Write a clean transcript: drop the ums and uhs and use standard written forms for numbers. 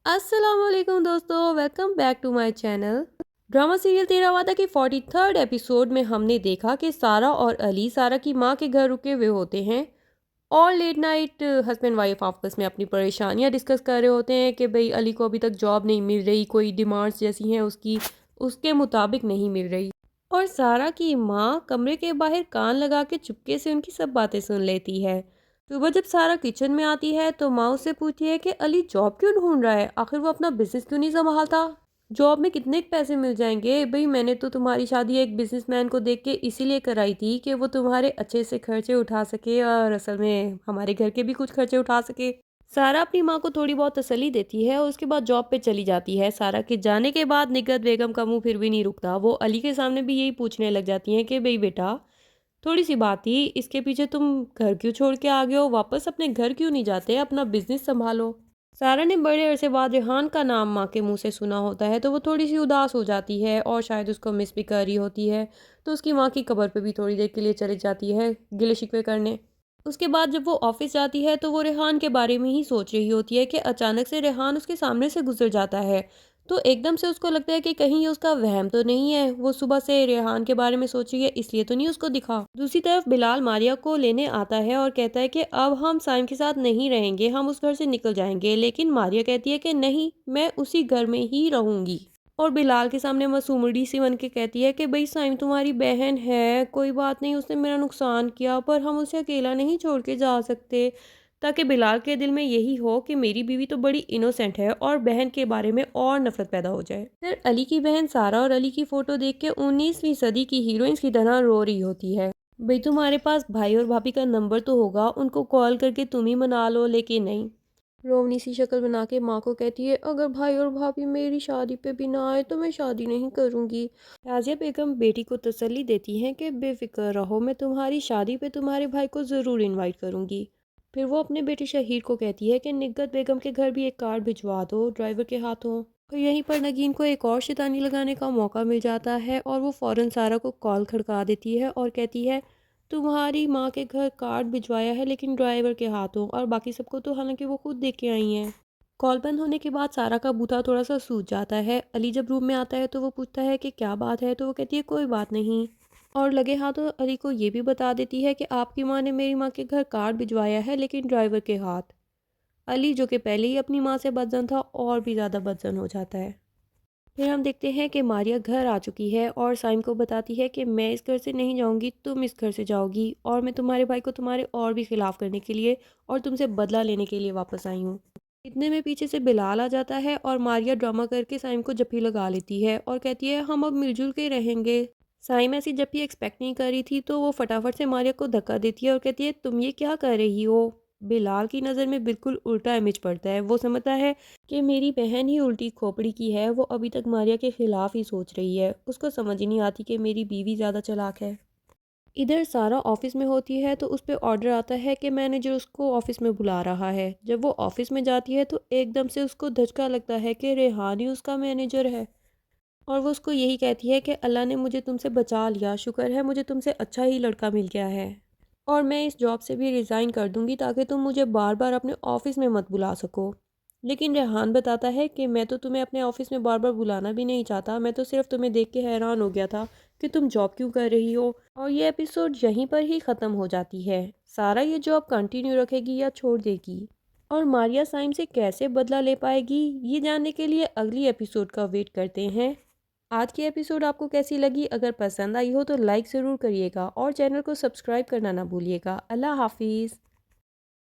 السلام علیکم دوستو، welcome back to my channel. Drama serial Tera Waada کی 43rd ایپیسوڈ میں ہم نے دیکھا کہ سارا اور علی سارا کی ماں کے گھر رکے ہوئے ہوتے ہیں اور لیٹ نائٹ ہسبینڈ وائف آپس میں اپنی پریشانیاں ڈسکس کر رہے ہوتے ہیں کہ بھئی علی کو ابھی تک جاب نہیں مل رہی، کوئی ڈیمانڈس جیسی ہیں اس کے مطابق نہیں مل رہی، اور سارا کی ماں کمرے کے باہر کان لگا کے چپکے سے ان کی سب باتیں سن لیتی ہے۔ صبح جب سارا کچن میں آتی ہے تو ماں اس سے پوچھتی ہے کہ علی جاب کیوں ڈھونڈ رہا ہے، آخر وہ اپنا بزنس کیوں نہیں سنبھالتا؟ جاب میں کتنے پیسے مل جائیں گے؟ بھئی میں نے تو تمہاری شادی ایک بزنس مین کو دیکھ کے اسی لیے کرائی تھی کہ وہ تمہارے اچھے سے خرچے اٹھا سکے اور اصل میں ہمارے گھر کے بھی کچھ خرچے اٹھا سکے۔ سارا اپنی ماں کو تھوڑی بہت تسلی دیتی ہے اور اس کے بعد جاب پہ چلی جاتی ہے۔ سارا کے جانے کے بعد نگہت بیگم کا منہ پھر بھی نہیں رکتا، وہ علی کے سامنے بھی یہی پوچھنے لگ جاتی ہیں کہ بھئی بیٹا، تھوڑی سی بات تھی، اس کے پیچھے تم گھر کیوں چھوڑ کے آ گئے ہو؟ واپس اپنے گھر کیوں نہیں جاتے؟ اپنا بزنس سنبھالو۔ سارا نے بڑے عرصے بعد ریحان کا نام ماں کے منہ سے سنا ہوتا ہے تو وہ تھوڑی سی اداس ہو جاتی ہے اور شاید اس کو مس بھی کر رہی ہوتی ہے، تو اس کی ماں کی قبر پہ بھی تھوڑی دیر کے لیے چلی جاتی ہے گلے شکوے کرنے۔ اس کے بعد جب وہ آفس جاتی ہے تو وہ ریحان کے بارے میں ہی سوچ رہی ہوتی ہے کہ اچانک سے ریحان اس کے سامنے سے گزر جاتا ہے، تو ایک دم سے اس کو لگتا ہے کہ کہیں یہ اس کا وہم تو نہیں ہے، وہ صبح سے ریحان کے بارے میں سوچ رہی ہے اس لیے تو نہیں اس کو دکھا۔ دوسری طرف بلال ماریا کو لینے آتا ہے اور کہتا ہے کہ اب ہم سائم کے ساتھ نہیں رہیں گے، ہم اس گھر سے نکل جائیں گے، لیکن ماریا کہتی ہے کہ نہیں، میں اسی گھر میں ہی رہوں گی، اور بلال کے سامنے معصومڑی سی بن کے کہتی ہے کہ بھئی سائم تمہاری بہن ہے، کوئی بات نہیں، اس نے میرا نقصان کیا پر ہم اسے اکیلا نہیں چھوڑ کے جا سکتے، تاکہ بلال کے دل میں یہی ہو کہ میری بیوی تو بڑی انوسینٹ ہے اور بہن کے بارے میں اور نفرت پیدا ہو جائے۔ پھر علی کی بہن سارا اور علی کی فوٹو دیکھ کے 19ویں صدی کی ہیروئنز کی طرح رو رہی ہوتی ہے۔ بھئی تمہارے پاس بھائی اور بھابھی کا نمبر تو ہوگا، ان کو کال کر کے تم ہی منا لو، لیکن نہیں۔ روونی سی شکل بنا کے ماں کو کہتی ہے اگر بھائی اور بھابھی میری شادی پہ بھی نہ آئے تو میں شادی نہیں کروں گی۔ رازیہ بیگم بیٹی کو تسلی دیتی ہیں کہ بے فکر رہو، میں تمہاری شادی پہ تمہارے بھائی کو ضرور انوائٹ کروں گی۔ پھر وہ اپنے بیٹے شہیر کو کہتی ہے کہ نگہت بیگم کے گھر بھی ایک کارڈ بھجوا دو ڈرائیور کے ہاتھوں۔ اور یہیں پر نگین کو ایک اور شیطانی لگانے کا موقع مل جاتا ہے اور وہ فوراً سارا کو کال کھڑکا دیتی ہے اور کہتی ہے تمہاری ماں کے گھر کارڈ بھجوایا ہے لیکن ڈرائیور کے ہاتھوں، اور باقی سب کو تو حالانکہ وہ خود دیکھ کے آئی ہیں۔ کال بند ہونے کے بعد سارا کا بوتھا تھوڑا سا سوج جاتا ہے۔ علی جب روم میں آتا ہے تو وہ پوچھتا ہے کہ کیا بات ہے، تو وہ کہتی ہے کوئی بات نہیں، اور لگے ہاتھوں علی کو یہ بھی بتا دیتی ہے کہ آپ کی ماں نے میری ماں کے گھر کارڈ بھجوایا ہے لیکن ڈرائیور کے ہاتھ۔ علی جو کہ پہلے ہی اپنی ماں سے بدزن تھا اور بھی زیادہ بدزن ہو جاتا ہے۔ پھر ہم دیکھتے ہیں کہ ماریا گھر آ چکی ہے اور سائم کو بتاتی ہے کہ میں اس گھر سے نہیں جاؤں گی، تم اس گھر سے جاؤ گی، اور میں تمہارے بھائی کو تمہارے اور بھی خلاف کرنے کے لیے اور تم سے بدلہ لینے کے لیے واپس آئی ہوں۔ اتنے میں پیچھے سے بلال آ جاتا ہے اور ماریا ڈرامہ کر کے سائم کو جپھی لگا لیتی ہے اور کہتی ہے ہم اب مل جل کے رہیں گے۔ سائم ایسی جپھی ایکسپیکٹ نہیں کر رہی تھی تو وہ فٹافٹ سے ماریا کو دھکا دیتی ہے اور کہتی ہے تم یہ کیا کر رہی ہو؟ بلال کی نظر میں بالکل الٹا امیج پڑتا ہے، وہ سمجھتا ہے کہ میری بہن ہی الٹی کھوپڑی کی ہے، وہ ابھی تک ماریا کے خلاف ہی سوچ رہی ہے، اس کو سمجھ ہی نہیں آتی کہ میری بیوی زیادہ چلاک ہے۔ ادھر سارا آفس میں ہوتی ہے تو اس پہ آرڈر آتا ہے کہ مینیجر اس کو آفس میں بلا رہا ہے۔ جب وہ آفس میں جاتی ہے تو ایک دم سے اس کو دھچکا لگتا ہے کہ ریحان ہی اس کا مینیجر ہے، اور وہ اس کو یہی کہتی ہے کہ اللہ نے مجھے تم سے بچا لیا، شکر ہے مجھے تم سے اچھا ہی لڑکا مل گیا ہے، اور میں اس جاب سے بھی ریزائن کر دوں گی تاکہ تم مجھے بار بار اپنے آفس میں مت بلا سکو۔ لیکن ریحان بتاتا ہے کہ میں تو تمہیں اپنے آفس میں بار بار بلانا بھی نہیں چاہتا، میں تو صرف تمہیں دیکھ کے حیران ہو گیا تھا کہ تم جاب کیوں کر رہی ہو، اور یہ ایپیسوڈ یہیں پر ہی ختم ہو جاتی ہے۔ سارا یہ جاب کنٹینیو رکھے گی یا چھوڑ دے گی، اور ماریا سائم سے کیسے بدلہ لے پائے گی، یہ جاننے کے لیے اگلی ایپیسوڈ کا ویٹ کرتے ہیں۔ آج کی ایپیسوڈ آپ کو کیسی لگی؟ اگر پسند آئی ہو تو لائک ضرور کریے گا اور چینل کو سبسکرائب کرنا نہ بھولیے گا۔ اللہ حافظ۔